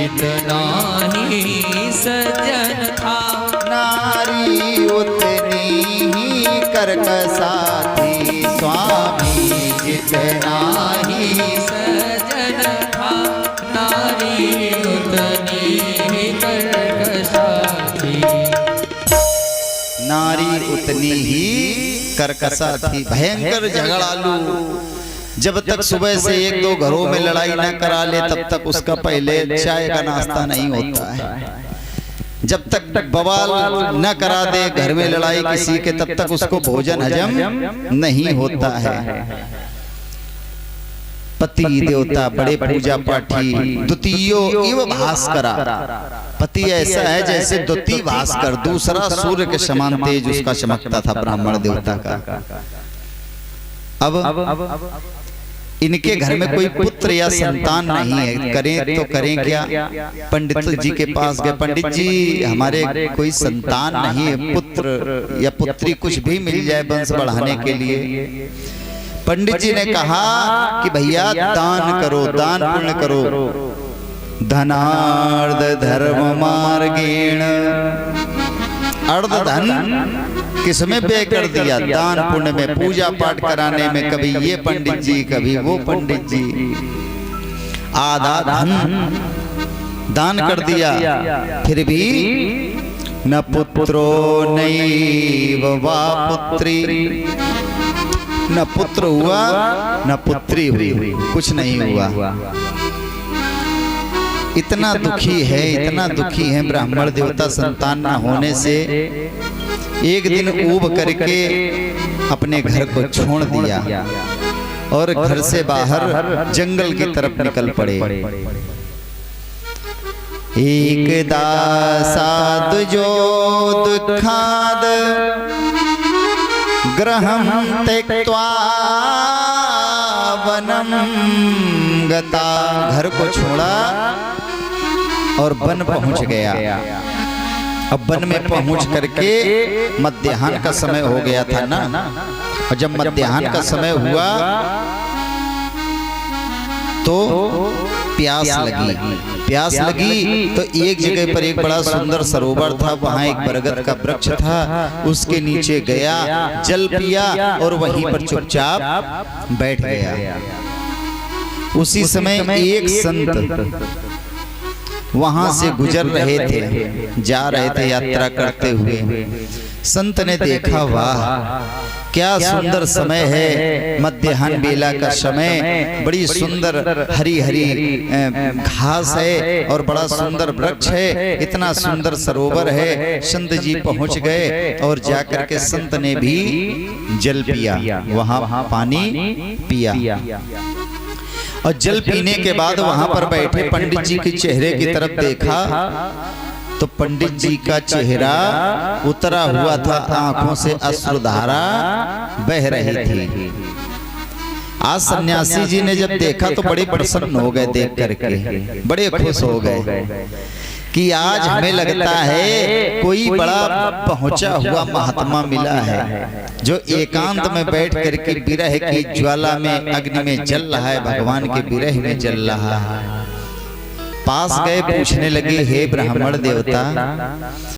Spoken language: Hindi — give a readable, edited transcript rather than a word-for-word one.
जितना ही सज्जन था। नारी उतनी ही कर्कशा थी स्वामी, जितना ही सज्जन था, नारी उतनी ही कर्कशा थी। नारी उतनी ही कर्कशा थी, भयंकर झगड़ालू। जब तक सुबह से एक दो घरों में लड़ाई न करा ले तब तक उसका पहले चाय का नाश्ता नहीं होता है। जब तक बवाल न करा दे घर में लड़ाई किसी के तब तक उसको भोजन हजम नहीं होता है। पति देवता बड़े पूजा पाठी, द्वितीयो इव भास्करा। पति ऐसा है जैसे द्वितीय भास्कर, दूसरा सूर्य के समान तेज उसका चमकता था ब्राह्मण देवता का। अब इनके घर में कोई पुत्र या संतान नहीं है, करें तो करें क्या। पंडित जी के पास गए, पंडित जी हमारे कोई संतान नहीं है, पुत्र या पुत्री कुछ भी मिल जाए वंश बढ़ाने के लिए। पंडित जी ने कहा कि भैया दान करो, दान पुण्य करो। धनार्ध धर्म मार्गेण, अर्ध धन किसमें व्यय कर दिया, दान पुण्य में, पूजा पाठ कराने में, कभी ये पंडित जी कभी वो पंडित जी। आधा धन दान कर दिया, फिर भी न पुत्रो नैव वा पुत्री, न पुत्र हुआ न पुत्री हुई, कुछ नहीं हुआ। इतना दुखी है, इतना दुखी है ब्राह्मण देवता संतान न होने से। एक दिन ऊब करके अपने घर को छोड़ दिया और घर से बाहर जंगल की तरफ निकल पड़े। एकदा साधु जो दुखाद ग्रहं त्यक्त्वा वनम गता। घर को छोड़ा और वन पहुंच गया। अब वन में पहुंच करके मध्याह्न का समय हो गया था ना, और जब मध्याह्न का समय हुआ तो प्यास लगी तो एक जगह पर एक बड़ा सुंदर सरोवर था, वहां एक बरगद का वृक्ष था, उसके नीचे गया, जल पिया और वहीं पर चुपचाप बैठ गया। उसी समय एक संत वहां से गुजर रहे थे, जा रहे थे यात्रा करते हुए। संत ने देखा, वाह क्या सुंदर समय है, मध्याह्न बेला का समय, बड़ी सुंदर हरी हरी घास है और बड़ा सुंदर वृक्ष है, इतना सुंदर सरोवर है। संत जी पहुंच गए और जाकर के संत ने भी जल पिया, वहां पानी पिया। और जल पीने के बाद वहां पर बैठे पंडित जी के चेहरे की तरफ देखा तो पंडित जी का चेहरा उतरा हुआ था, आंखों से अश्रुधारा बह रही थी। आज सन्यासी जी ने जब देखा तो बड़े प्रसन्न हो गए, देख करके बड़े खुश हो गए कि आज हमें लगता है कोई बड़ा पहुंचा हुआ महात्मा मिला है, जो एकांत में बैठ करके विरह की ज्वाला में, अग्नि में जल रहा है, भगवान के विरह में जल रहा है। पास गए, पूछने लगे, हे ब्राह्मण देवता